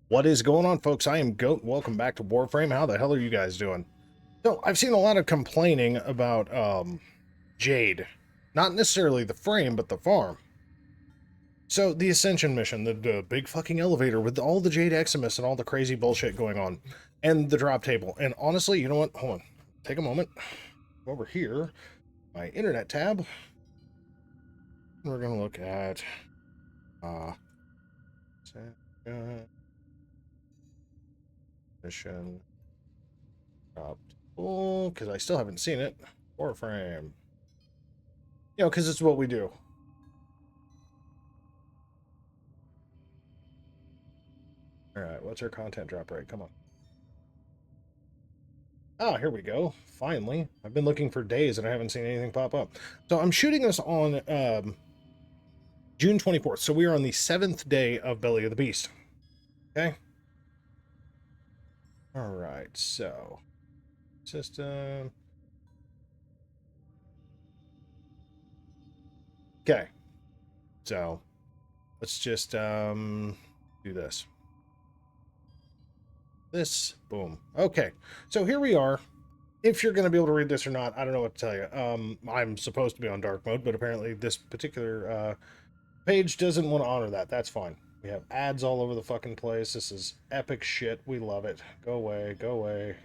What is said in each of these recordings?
What is going on, folks? I am Goat. Welcome back to Warframe. How the hell are you guys doing? So, I've seen a lot of complaining about Jade. Not necessarily the frame, but the farm. So, the Ascension Mission, the big fucking elevator with all the Jade Eximus and all the crazy bullshit going on. And the drop table. And honestly, you know what? Hold on. Take a moment. Go over here. My internet tab. We're going to look at... Mission... Drop table, because I still haven't seen it. Warframe. You know, because it's what we do. Alright, what's our content drop rate? Come on. Ah, here we go. Finally. I've been looking for days and I haven't seen anything pop up. So I'm shooting this on June 24th. So we are on the 7th day of Belly of the Beast. Okay? Alright, so... System... Okay. So, let's just do this. Boom. Okay, so here we are. If you're going to be able to read this or not, I don't know what to tell you. I'm supposed to be on dark mode, but apparently this particular page doesn't want to honor that. That's fine. We have ads all over the fucking place. This is epic shit. We love it. Go away, go away,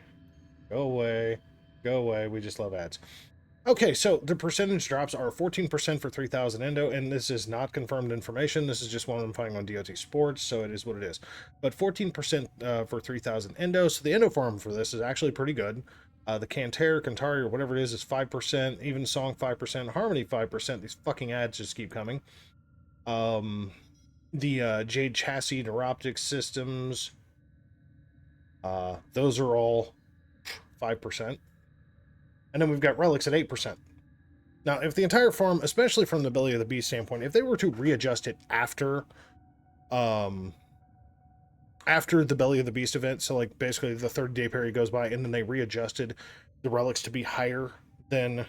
go away, go away. We just love ads. Okay, so the percentage drops are 14% for 3,000 endo, and this is not confirmed information. This is just one I'm finding on DOT Sports, so it is what it is. But 14% for 3,000 endo, so the endo farm for this is actually pretty good. The Cantari, or whatever it is 5%, even Song 5%, Harmony 5%. These fucking ads just keep coming. The Jade Chassis Neuroptic Systems, those are all 5%. And then we've got relics at 8%. Now, if the entire farm, especially from the Belly of the Beast standpoint, if they were to readjust it after the Belly of the Beast event, so like basically the 30-day period goes by and then they readjusted the relics to be higher than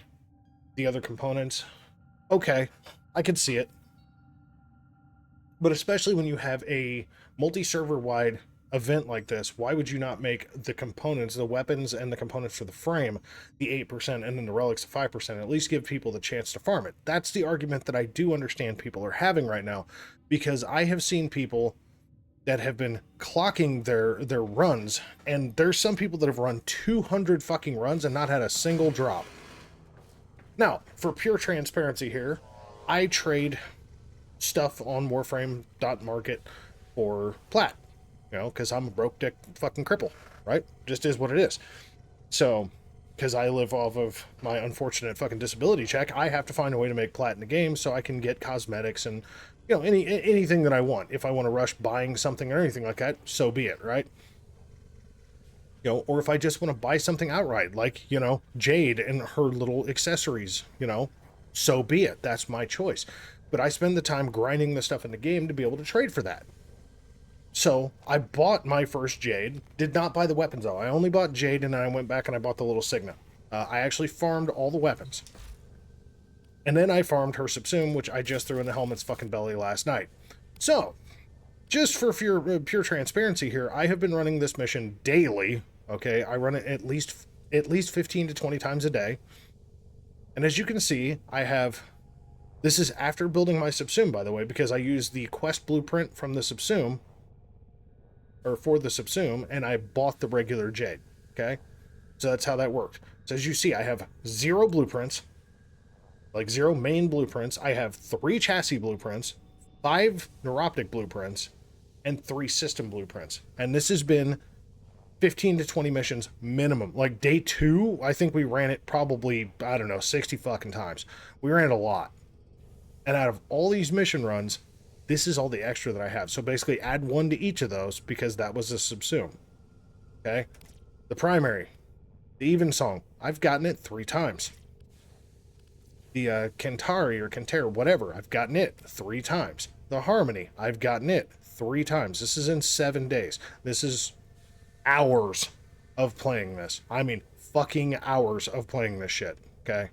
the other components, okay, I could see it. But especially when you have a multi-server wide event like this, why would you not make the components, the weapons and the components for the frame, the 8% and then the relics the 5%? At least give people the chance to farm it. That's the argument that I do understand people are having right now, because I have seen people that have been clocking their runs, and there's some people that have run 200 fucking runs and not had a single drop. Now, for pure transparency here, I trade stuff on Warframe.market for plat. You know, because I'm a broke dick fucking cripple, right? Just is what it is. So, because I live off of my unfortunate fucking disability check, I have to find a way to make plat in the game so I can get cosmetics and, you know, anything that I want. If I want to rush buying something or anything like that, so be it, right? You know, or if I just want to buy something outright, like, you know, Jade and her little accessories, you know, so be it. That's my choice. But I spend the time grinding the stuff in the game to be able to trade for that. So, I bought my first Jade. Did not buy the weapons, though. I only bought Jade, and then I went back and I bought the little Signet. I actually farmed all the weapons. And then I farmed her Subsume, which I just threw in the helmet's fucking belly last night. So, just for pure transparency here, I have been running this mission daily. Okay, I run it at least 15 to 20 times a day. And as you can see, I have... This is after building my Subsume, by the way, because I used the quest blueprint from the Subsume, or for the Subsume, and I bought the regular Jade, okay? So that's how that worked. So as you see, I have 0 blueprints, like 0 main blueprints. I have 3 chassis blueprints, 5 neuroptic blueprints, and 3 system blueprints. And this has been 15 to 20 missions minimum. Like day 2, I think we ran it probably, I don't know, 60 fucking times. We ran it a lot. And out of all these mission runs, this is all the extra that I have. So basically add 1 to each of those because that was a Subsume. Okay? The primary. The Evensong. I've gotten it 3 times. The Cantari or Cantare, whatever. I've gotten it 3 times. The Harmony. I've gotten it 3 times. This is in 7 days. This is hours of playing this. I mean, fucking hours of playing this shit. Okay?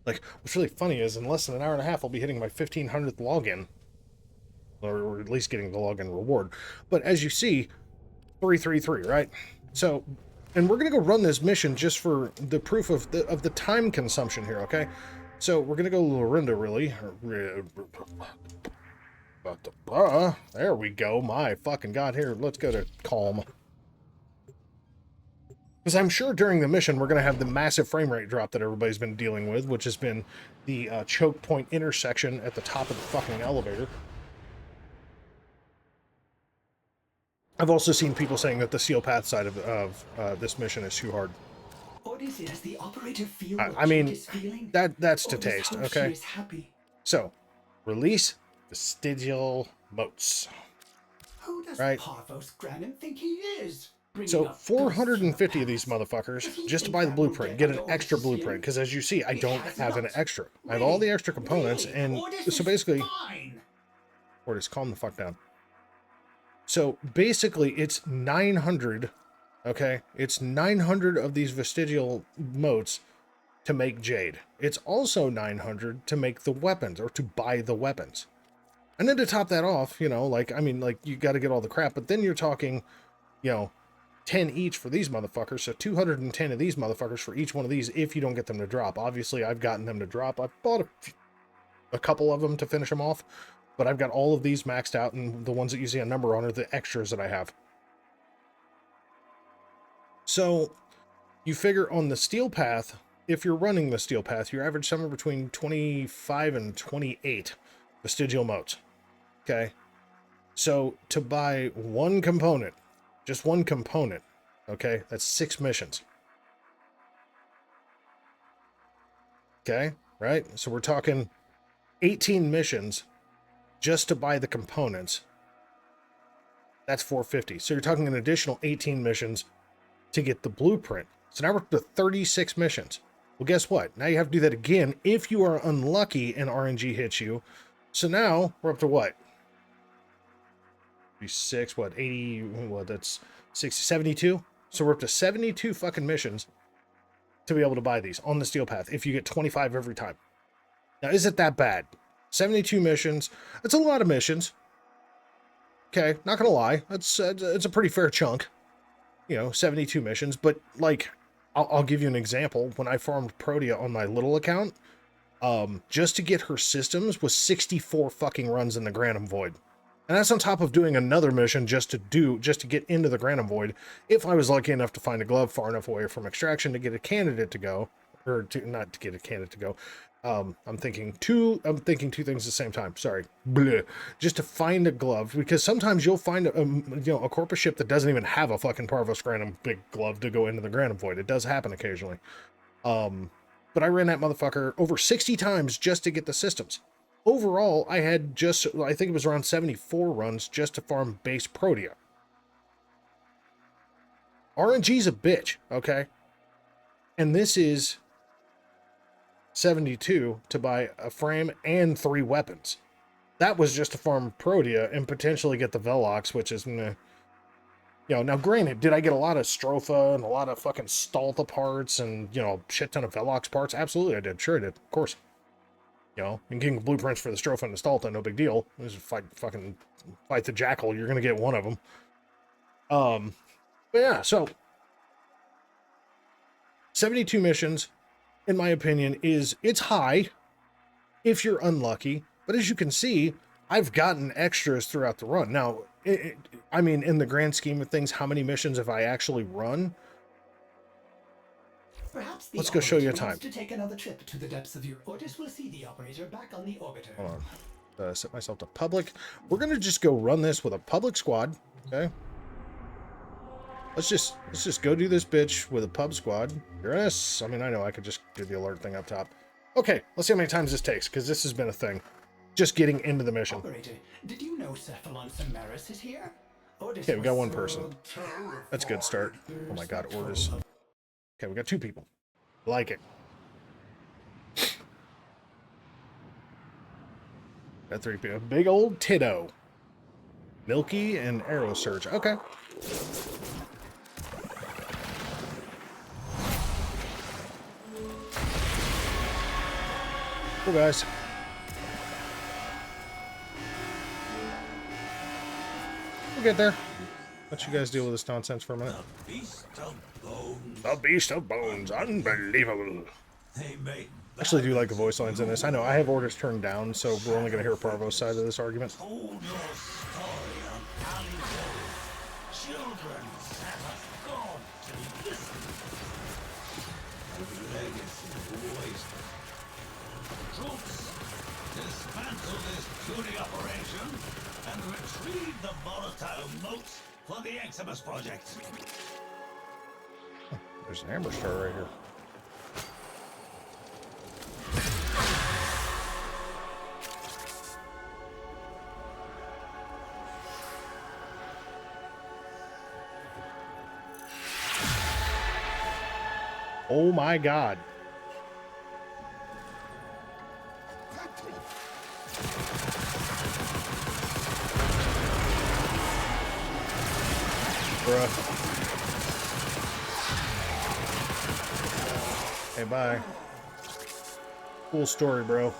Like, what's really funny is in less than an hour and a half, I'll be hitting my 1500th login. or at least getting the login reward. But as you see, 333, right? So, and we're gonna go run this mission just for the proof of the time consumption here, okay? So we're gonna go Lorinda, really. There we go. My fucking god. Here, let's go to Calm. Because I'm sure during the mission we're going to have the massive frame rate drop that everybody's been dealing with, which has been the choke point intersection at the top of the fucking elevator. I've also seen people saying that the seal path side of this mission is too hard. The operator feel I mean, that's to taste, okay? So, release vestigial motes. Who does right? Parvos Granum think he is? So 450 of these motherfuckers just to buy the blueprint, get an extra blueprint, because as you see, I don't have an extra. I have all the extra components, and so basically, or just calm the fuck down. So basically, it's 900, okay? It's 900 of these vestigial motes to make Jade. It's also 900 to make the weapons, or to buy the weapons. And then to top that off, you know, like, I mean, like, you got to get all the crap, but then you're talking, you know, 10 each for these motherfuckers, so 210 of these motherfuckers for each one of these if you don't get them to drop. Obviously, I've gotten them to drop. I've bought a couple of them to finish them off, but I've got all of these maxed out, and the ones that you see a number on are the extras that I have. So, you figure on the steel path, if you're running the steel path, you average somewhere between 25 and 28 vestigial motes. Okay? So, to buy one component, just one component, okay? That's 6 missions. Okay, right? So we're talking 18 missions just to buy the components. That's 450. So you're talking an additional 18 missions to get the blueprint. So now we're up to 36 missions. Well, guess what? Now you have to do that again if you are unlucky and RNG hits you. So now we're up to what? 6, what, 80, what, that's 60, 72? So we're up to 72 fucking missions to be able to buy these on the steel path if you get 25 every time. Now, is it that bad? 72 missions. That's a lot of missions. Okay, not gonna lie. It's a pretty fair chunk. You know, 72 missions. But, like, I'll give you an example. When I farmed Protea on my little account, just to get her systems was 64 fucking runs in the Granum Void. And that's on top of doing another mission just to get into the Granum Void, if I was lucky enough to find a glove far enough away from extraction to get a candidate to go, or to not to get a candidate to go. I'm thinking two things at the same time. Sorry, bleh. Just to find a glove, because sometimes you'll find a corpus ship that doesn't even have a fucking Parvos Granum big glove to go into the Granum Void. It does happen occasionally. But I ran that motherfucker over 60 times just to get the systems. Overall, I had I think it was around 74 runs just to farm base Protea. RNG's a bitch, okay? And this is 72 to buy a frame and 3 weapons. That was just to farm Protea and potentially get the Velox, which is meh. You know, now granted, did I get a lot of Stropha and a lot of fucking Stalta parts and, you know, shit ton of Velox parts? Absolutely I did. Sure I did. Of course. You know, and getting blueprints for the Stropha and the Stalta, no big deal. Just fight the Jackal, you're gonna get one of them. But yeah, so 72 missions, in my opinion, it's high if you're unlucky. But as you can see, I've gotten extras throughout the run. Now, I mean, in the grand scheme of things, how many missions have I actually run? Let's go show you a time. To take another trip to the depths of your orbit, we'll see the operator back on the orbiter. Hold on. Set myself to public. We're gonna just go run this with a public squad. Okay. Let's just go do this bitch with a pub squad. Yes. I mean, I know I could just do the alert thing up top. Okay. Let's see how many times this takes, because this has been a thing. Just getting into the mission. Operator, did you know Cephalon Samaris is here? Okay, we got one person. That's a good start. Oh my god, orders. Okay, we got 2 people. Like it. Got 3 people. Big old Tito. Milky and Arrow Surge. Okay. Cool, guys. We'll get there. Let you guys deal with this nonsense for a minute. The Beast of Bones. The Beast of Bones, unbelievable. They made I actually do like the voice lines in this. I know I have orders turned down, so we're only going to hear Parvo's side of this argument. told your story on Alley Road. Children sat us God to listen. A legacy wasted. Troops, dismantle this puny operation and retrieve the volatile notes for the Eximus project. There's an amber star right here. Oh my god. Bruh. Hey, bye. Cool story, bro.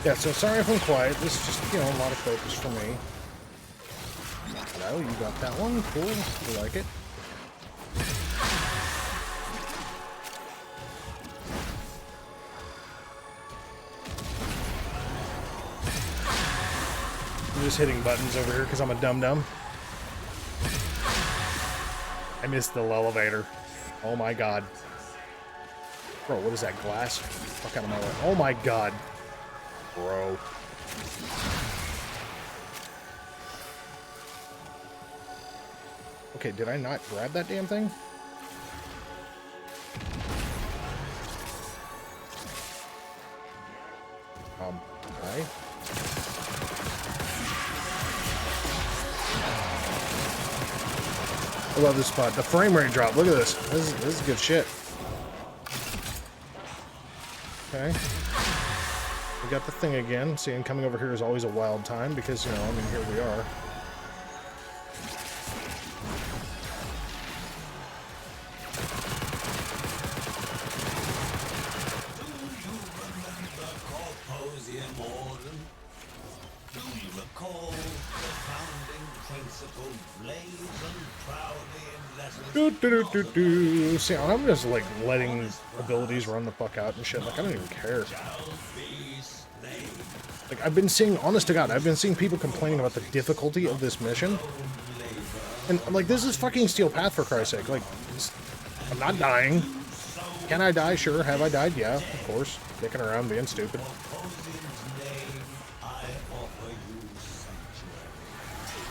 Yeah, so sorry if I'm quiet. This is just, you know, a lot of focus for me. Hello, you got that one? Cool. You like it? I'm just hitting buttons over here because I'm a dum-dum. I missed the elevator. Oh my god. Bro, what is that, glass? Fuck out of my way. Oh my god. Bro. Okay, did I not grab that damn thing? Okay. I love this spot. The frame rate drop. Look at this. This is good shit. Okay. We got the thing again. See, and coming over here is always a wild time because, you know, I mean, here we are. See, I'm just like letting abilities run the fuck out and shit. Like, I don't even care. Like, I've been seeing, honest to God, I've been seeing people complaining about the difficulty of this mission. And I'm like, this is fucking Steel Path, for Christ's sake. Like, I'm not dying. Can I die? Sure. Have I died? Yeah, of course. Dicking around, being stupid.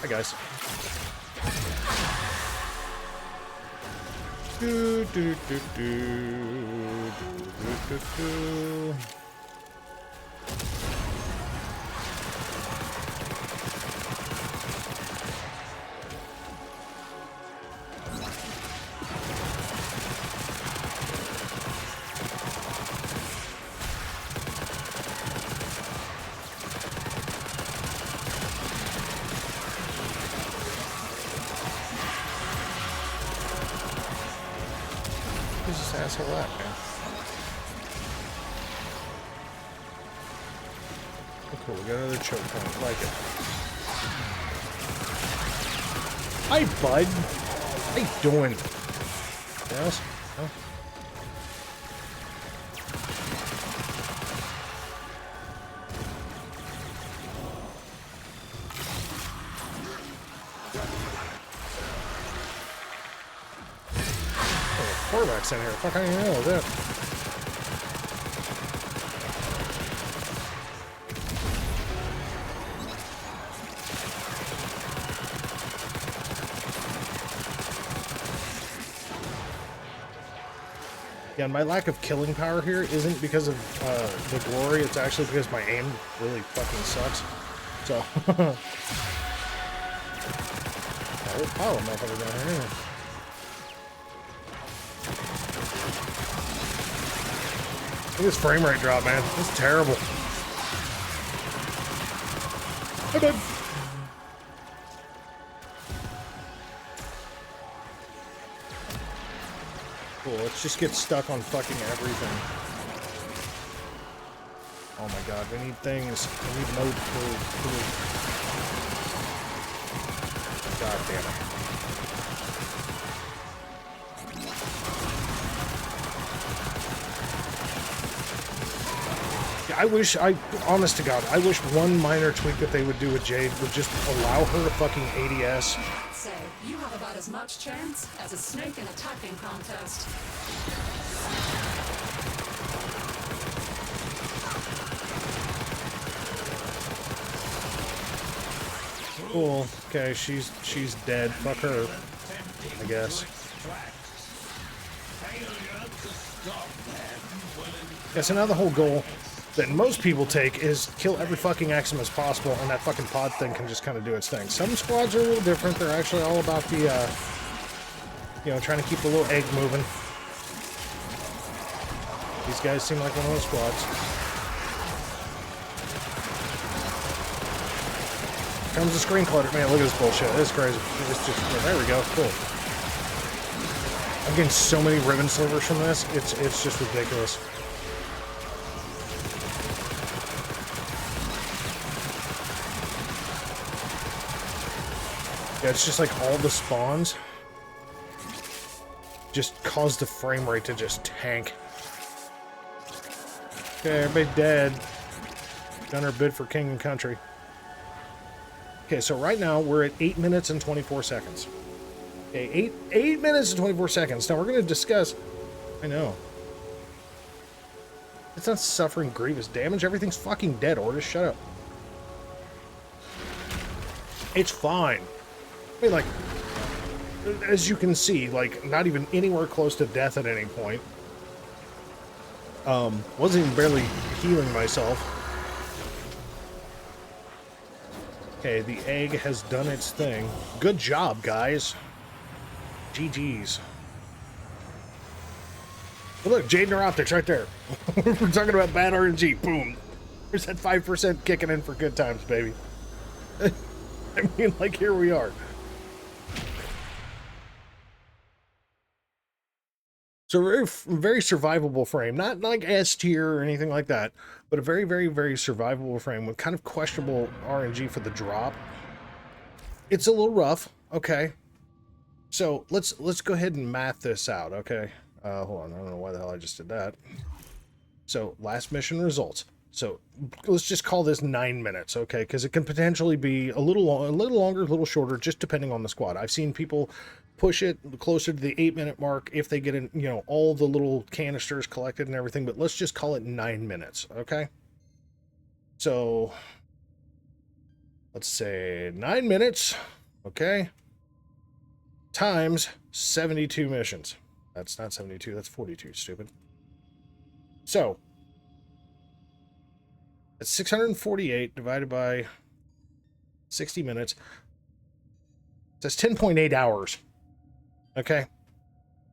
Hi, guys. Do, do, do, do, do, do, do. Where's this asshole at, man? Oh, cool. We got another choke point. Like it. Hi, bud. How you doing? Anything else? No? Oh, quarterback's in here. Fuck, I don't even know that. Yeah, and my lack of killing power here isn't because of the glory, it's actually because my aim really fucking sucks. So, whole pile of motherfuckers down here anyway. Look at this frame rate drop, man. This is terrible. Hi, bud. Cool, let's just get stuck on fucking everything. Oh my god, we need things. We need mode food. God damn it. Yeah, honest to God, I wish one minor tweak that they would do with Jade would just allow her to fucking ADS. Say, you have about as much chance as a snake in a tacking contest. Cool. Okay, she's dead. Fuck her, I guess. Yeah, so now the whole goal that most people take is kill every fucking Exum as possible, and that fucking pod thing can just kind of do its thing. Some squads are a little different. They're actually all about the, you know, trying to keep the little egg moving. These guys seem like one of those squads. Comes the screen clutter. Man, look at this bullshit. This is crazy. It's just, yeah, there we go. Cool. I'm getting so many ribbon slivers from this. It's just ridiculous. Yeah, it's just like all the spawns just cause the frame rate to just tank. Okay, everybody's dead. Done our bid for king and country. Okay, so right now we're at 8 minutes and 24 seconds. Okay, 8 minutes and 24 seconds. Now we're going to discuss... I know. It's not suffering grievous damage. Everything's fucking dead, Ortis. Shut up. It's fine. I mean, like, as you can see, like, not even anywhere close to death at any point. Wasn't even barely healing myself. Okay, the egg has done its thing. Good job, guys. GG's. Well, look, Jade and her optics right there. We're talking about bad RNG. Boom. There's that 5% kicking in for good times, baby. I mean, like, here we are. So very, very survivable frame. Not like S tier or anything like that, but a very, very, very survivable frame with kind of questionable RNG for the drop. It's a little rough. Okay. So let's go ahead and math this out. Okay. Hold on. I don't know why the hell I just did that. So last mission results. So let's just call this 9 minutes, okay? Because it can potentially be a little longer, a little shorter, just depending on the squad. I've seen people push it closer to the 8-minute mark if they get in, you know, all the little canisters collected and everything. But let's just call it 9 minutes, okay? So let's say 9 minutes, okay? Times 72 missions. That's not 72, that's 42, stupid. So it's 648 divided by 60 minutes. That's 10.8 hours. Okay?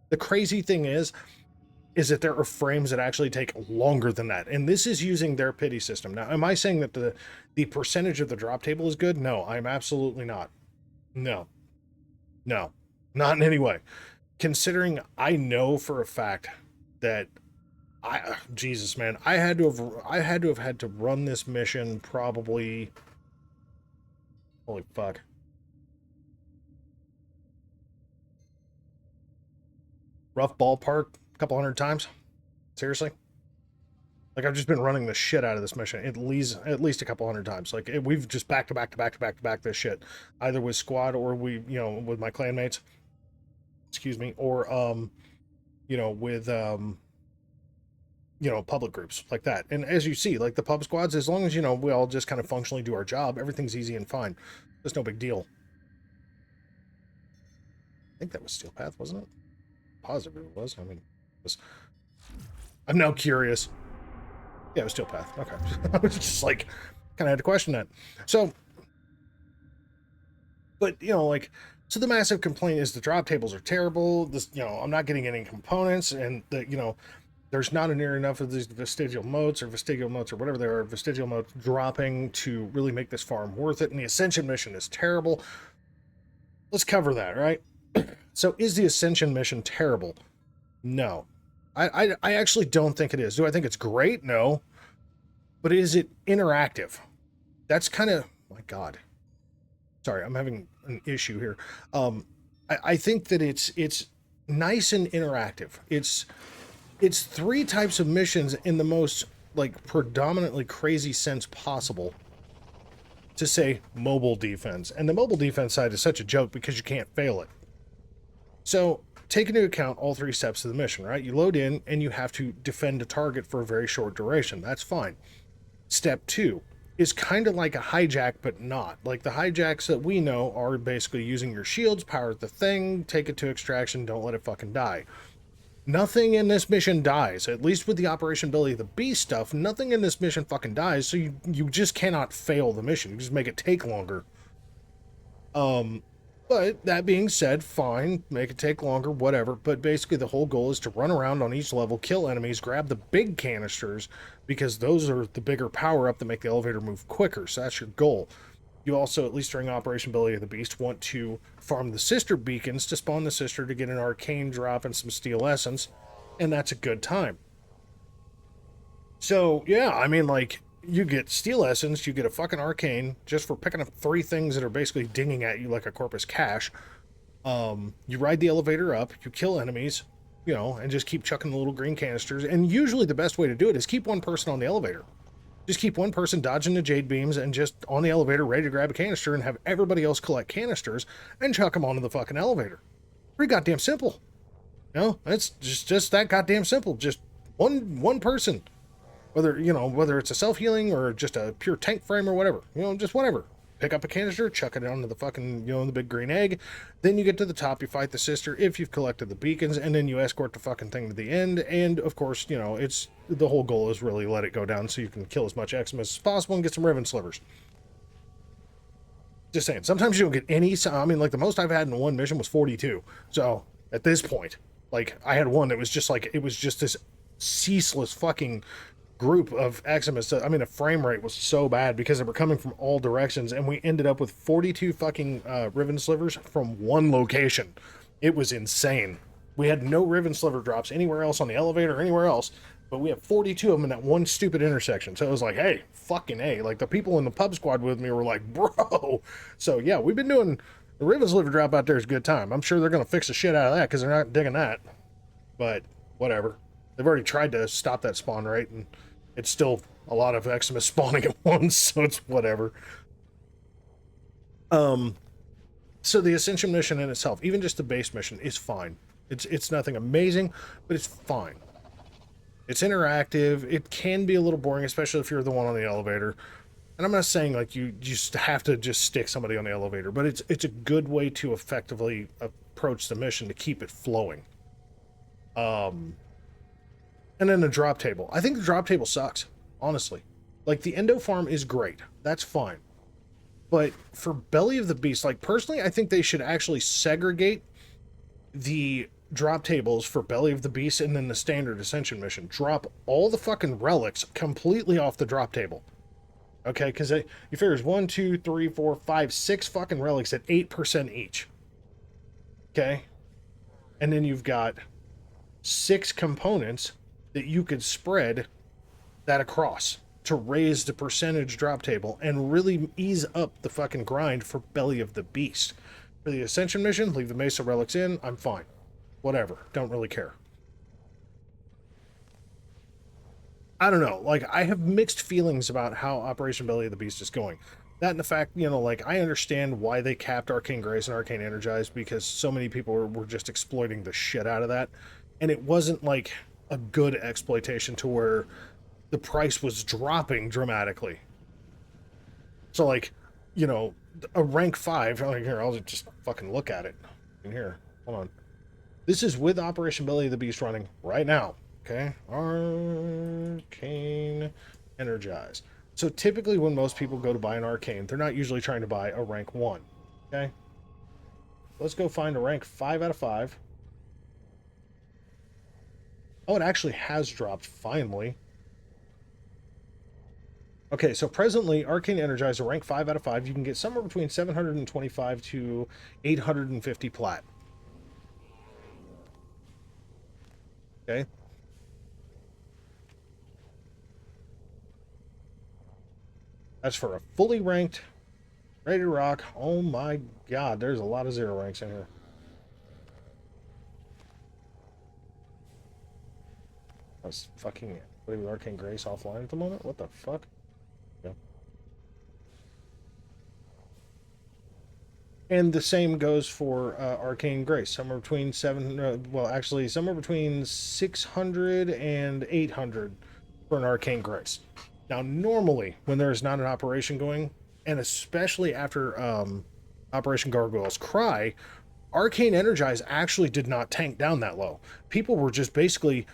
The crazy thing is that there are frames that actually take longer than that. And this is using their pity system. Now, am I saying that the percentage of the drop table is good? No, I'm absolutely not. No. No. Not in any way. considering I know for a fact that Jesus, man, I had to have had to run this mission probably, holy fuck, rough ballpark, a couple hundred times. Seriously. Like, I've just been running the shit out of this mission at least a couple hundred times. Like, we've just back to back this shit, either with squad or with my clanmates. Excuse me, or with public groups like that. And as you see, like the pub squads, as long as we all just kind of functionally do our job, everything's easy and fine. There's no big deal. I think that was Steel Path, wasn't it? Positive it was. I mean, I'm now curious. Yeah, it was Steel Path. Okay. I was just like, kind of had to question that. So, but, so the massive complaint is the drop tables are terrible. This, I'm not getting any components, and there's not near enough of these vestigial motes or whatever they are, vestigial motes dropping to really make this farm worth it. And the Ascension Mission is terrible. Let's cover that, right? So is the Ascension Mission terrible? No. I actually don't think it is. Do I think it's great? No. But is it interactive? That's kind of, my God. Sorry, I'm having an issue here. I think that it's nice and interactive. It's 3 types of missions in the most, like, predominantly crazy sense possible to say mobile defense. And the mobile defense side is such a joke because you can't fail it. So, take into account all 3 steps of the mission, right? You load in and you have to defend a target for a very short duration. That's fine. Step 2 is kind of like a hijack, but not. Like the hijacks that we know are basically using your shields, power the thing, take it to extraction, don't let it fucking die. Nothing in this mission dies. At least with the Operation Belly of the Beast stuff, nothing in this mission fucking dies, so you just cannot fail the mission. You just make it take longer. But that being said, fine, make it take longer, whatever. But basically the whole goal is to run around on each level, kill enemies, grab the big canisters, because those are the bigger power-up that make the elevator move quicker. So that's your goal. You also, at least during Operation Belly of the Beast, want to farm the sister beacons to spawn the sister to get an arcane drop and some steel essence, and that's a good time. So, yeah, I mean, like, you get steel essence, you get a fucking arcane just for picking up 3 things that are basically dinging at you like a corpus cash. You ride the elevator up, you kill enemies, and just keep chucking the little green canisters. And usually the best way to do it is keep one person on the elevator. Just keep one person dodging the jade beams and just on the elevator ready to grab a canister and have everybody else collect canisters and chuck them onto the fucking elevator. Pretty goddamn simple. It's just that goddamn simple. Just one person. Whether it's a self-healing or just a pure tank frame or whatever. Just whatever. Pick up a canister, chuck it onto the fucking, the big green egg. Then you get to the top, you fight the sister if you've collected the beacons, and then you escort the fucking thing to the end. And, of course, it's the whole goal is really let it go down so you can kill as much Eximus as possible and get some Riven Slivers. Just saying. Sometimes you don't get any. I mean, like, the most I've had in one mission was 42. So, at this point, like, I had one that was just, like, it was just this ceaseless fucking group of Eximus. I mean, the frame rate was so bad because they were coming from all directions, and we ended up with 42 fucking Riven Slivers from one location. It was insane. We had no Riven Sliver drops anywhere else on the elevator or anywhere else, but we have 42 of them in that one stupid intersection. So it was like, hey, fucking A. Like, the people in the pub squad with me were like, bro. So, yeah, we've been doing the Riven Sliver drop out there is a good time. I'm sure they're going to fix the shit out of that because they're not digging that. But, whatever. They've already tried to stop that spawn rate, and it's still a lot of Eximus spawning at once, so it's whatever. So the Ascension Mission in itself, even just the base mission, is fine. It's nothing amazing, but it's fine. It's interactive. It can be a little boring, especially if you're the one on the elevator. And I'm not saying like you just have to just stick somebody on the elevator, but it's a good way to effectively approach the mission to keep it flowing. And then the drop table. I think the drop table sucks, honestly. Like, the Endo farm is great. That's fine. But for Belly of the Beast, like, personally, I think they should actually segregate the drop tables for Belly of the Beast and then the standard Ascension Mission. Drop all the fucking relics completely off the drop table. Okay? Because you figure there's 1, 2, 3, 4, 5, 6 fucking relics at 8% each. Okay? And then you've got 6 components that you could spread that across to raise the percentage drop table and really ease up the fucking grind for Belly of the Beast. For the Ascension mission, leave the Mesa relics in, I'm fine. Whatever, don't really care. I don't know, like, I have mixed feelings about how Operation Belly of the Beast is going. That and the fact, you know, like, I understand why they capped Arcane Grace and Arcane Energize, because so many people were just exploiting the shit out of that. And it wasn't, like, a good exploitation to where the price was dropping dramatically. So, like, you know, a rank 5, like, here, I'll just fucking look at it. In here, hold on. This is with Operation Belly of the Beast running right now. Okay, Arcane Energize. So typically when most people go to buy an Arcane, they're not usually trying to buy a rank 1. Okay, let's go find a rank 5 out of 5. Oh, it actually has dropped, finally. Okay, so presently, Arcane Energize, a rank 5 out of 5, you can get somewhere between 725 to 850 plat. Okay. That's for a fully ranked, ready to rock. Oh my god, there's a lot of 0 ranks in here. I was fucking putting Arcane Grace offline at the moment? What the fuck? Yeah. And the same goes for Arcane Grace. Somewhere between somewhere between 600 and 800 for an Arcane Grace. Now, normally, when there's not an operation going, and especially after Operation Gargoyle's Cry, Arcane Energize actually did not tank down that low. People were just basically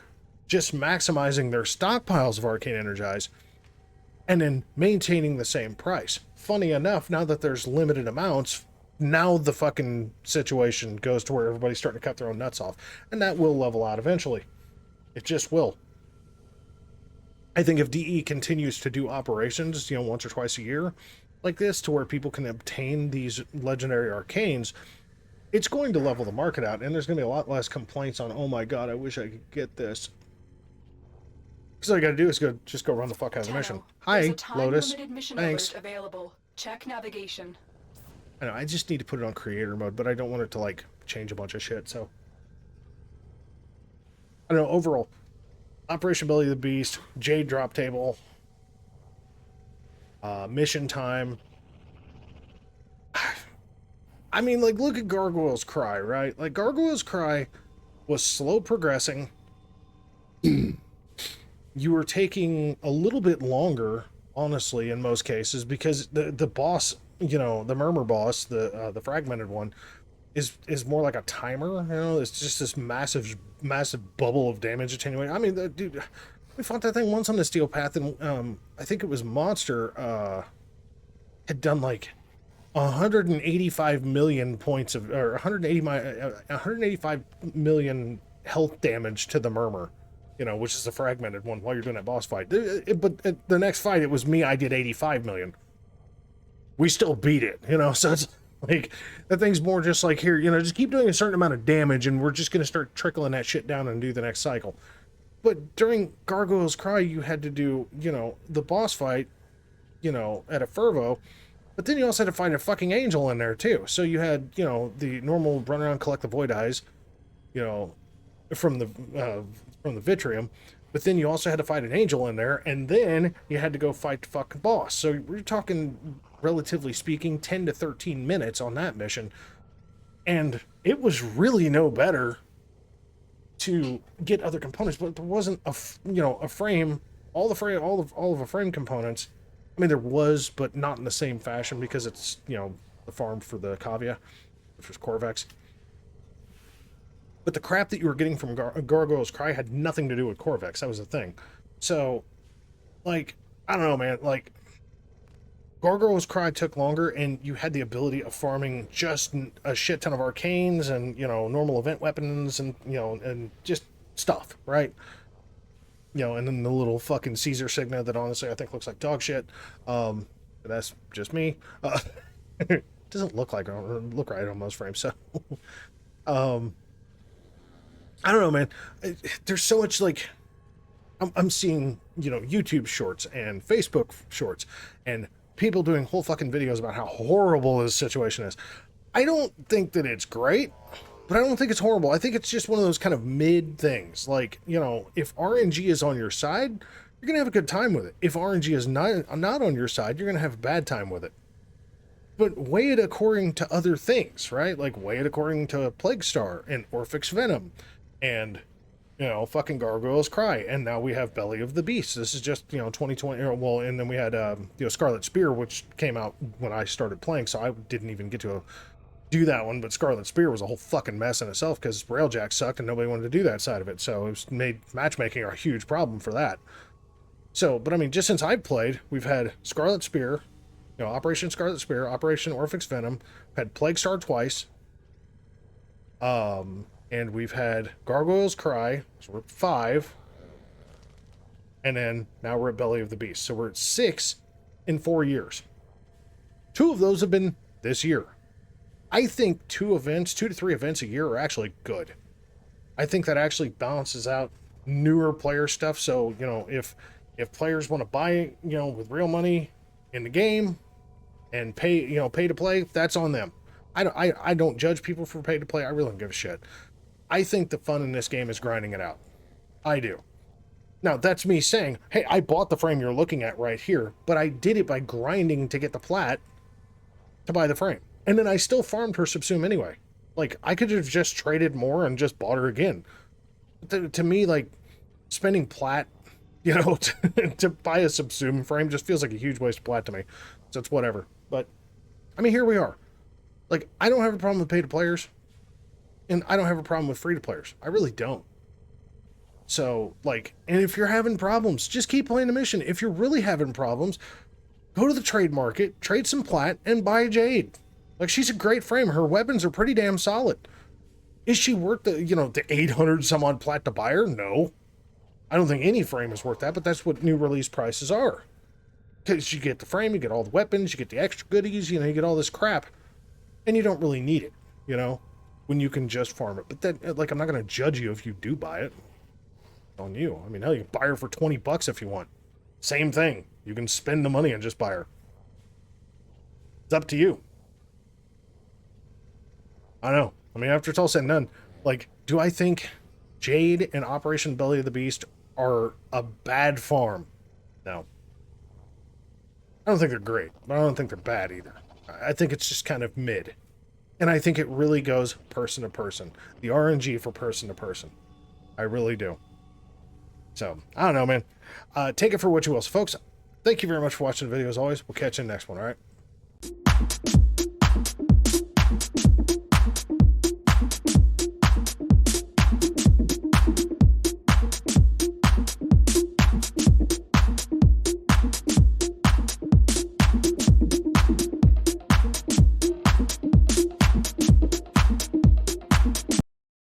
just maximizing their stockpiles of Arcane Energize and then maintaining the same price. Funny enough, now that there's limited amounts, now the fucking situation goes to where everybody's starting to cut their own nuts off. And that will level out eventually. It just will. I think if DE continues to do operations, you know, once or twice a year like this, to where people can obtain these legendary arcanes, it's going to level the market out, and there's going to be a lot less complaints on, oh my god, I wish I could get this. Because all you got to do is just go run the fuck out of the mission. Hi, Lotus. Thanks. Available. Check navigation. I know, I just need to put it on creator mode, but I don't want it to, like, change a bunch of shit, so. I don't know, overall, Operation Belly of the Beast, Jade drop table, mission time. I mean, like, look at Gargoyle's Cry, right? Like, Gargoyle's Cry was slow progressing. You were taking a little bit longer, honestly, in most cases, because the boss, you know, the Murmur boss, the fragmented one, is more like a timer. You know, it's just this massive bubble of damage attenuating. I mean, dude, we fought that thing once on the Steel Path, and I think it was Monster had done like 185 million points of, or 185 million health damage to the Murmur, you know, which is the fragmented one, while you're doing that boss fight. But the next fight, it was me, I did 85 million. We still beat it, you know, so it's like, that thing's more just like, here, you know, just keep doing a certain amount of damage, and we're just going to start trickling that shit down and do the next cycle. But during Gargoyle's Cry, you had to do, you know, the boss fight, you know, at a Fervo, but then you also had to find a fucking angel in there, too. So you had, you know, the normal run around, collect the Void Eyes, you know, from the Vitrium, but then you also had to fight an angel in there, and then you had to go fight the fucking boss. So we're talking, relatively speaking, 10 to 13 minutes on that mission, and it was really no better to get other components, but there wasn't a frame, all of a frame components. I mean, there was, but not in the same fashion, because it's, you know, the farm for the Kavia, which was Corvex. But the crap that you were getting from Gargoyle's Cry had nothing to do with Corvex. That was the thing. So, like, I don't know, man. Like, Gargoyle's Cry took longer, and you had the ability of farming just a shit ton of arcanes and, you know, normal event weapons and, you know, and just stuff, right? You know, and then the little fucking Caesar Signa that honestly I think looks like dog shit. But that's just me. It doesn't look right on most frames, so. I don't know, man. There's so much, like, I'm seeing, you know, YouTube shorts and Facebook shorts and people doing whole fucking videos about how horrible this situation is. I don't think that it's great, but I don't think it's horrible. I think it's just one of those kind of mid things. Like, you know, if RNG is on your side, you're going to have a good time with it. If RNG is not on your side, you're going to have a bad time with it. But weigh it according to other things, right? Like, weigh it according to Plague Star and Orphix Venom and, you know, fucking Gargoyle's Cry. And now we have Belly of the Beast. This is just, you know, 2020. Well, and then we had, you know, Scarlet Spear, which came out when I started playing, so I didn't even get to do that one. But Scarlet Spear was a whole fucking mess in itself because Railjack sucked and nobody wanted to do that side of it. So it was made matchmaking a huge problem for that. So, but I mean, just since I've played, we've had Scarlet Spear, you know, Operation Scarlet Spear, Operation Orphix Venom, had Plague Star twice, and we've had Gargoyle's Cry, so we're at 5, and then now we're at Belly of the Beast, so we're at 6 in 4 years. 2 of those have been this year. I think 2 to 3 events a year are actually good. I think that actually balances out newer player stuff, so, you know, if players want to buy, you know, with real money in the game, and pay to play, that's on them. I don't judge people for pay to play. I really don't give a shit. I think the fun in this game is grinding it out. I do. Now, that's me saying, hey, I bought the frame you're looking at right here, but I did it by grinding to get the plat to buy the frame. And then I still farmed her subsume anyway. Like, I could have just traded more and just bought her again. To me, like, spending plat, you know, to buy a subsume frame just feels like a huge waste of plat to me. So it's whatever. But, I mean, here we are. Like, I don't have a problem with pay-to-players, and I don't have a problem with free-to-players. I really don't. So, like, and if you're having problems, just keep playing the mission. If you're really having problems, go to the trade market, trade some plat, and buy Jade. Like, she's a great frame. Her weapons are pretty damn solid. Is she worth the, you know, the 800 some odd plat to buy her? No. I don't think any frame is worth that, but that's what new release prices are. Because you get the frame, you get all the weapons, you get the extra goodies, you know, you get all this crap. And you don't really need it, you know, when you can just farm it. But then, like, I'm not going to judge you if you do buy it. It's on you. I mean, hell, you can buy her for 20 bucks if you want. Same thing. You can spend the money and just buy her. It's up to you. I know. I mean, after it's all said and done, like, do I think Jade and Operation Belly of the Beast are a bad farm? No. I don't think they're great, but I don't think they're bad either. I think it's just kind of mid. And I think it really goes person to person. The RNG for person to person. I really do. So, I don't know, man. Take it for what you will. So, folks, thank you very much for watching the video as always. We'll catch you in the next one, all right?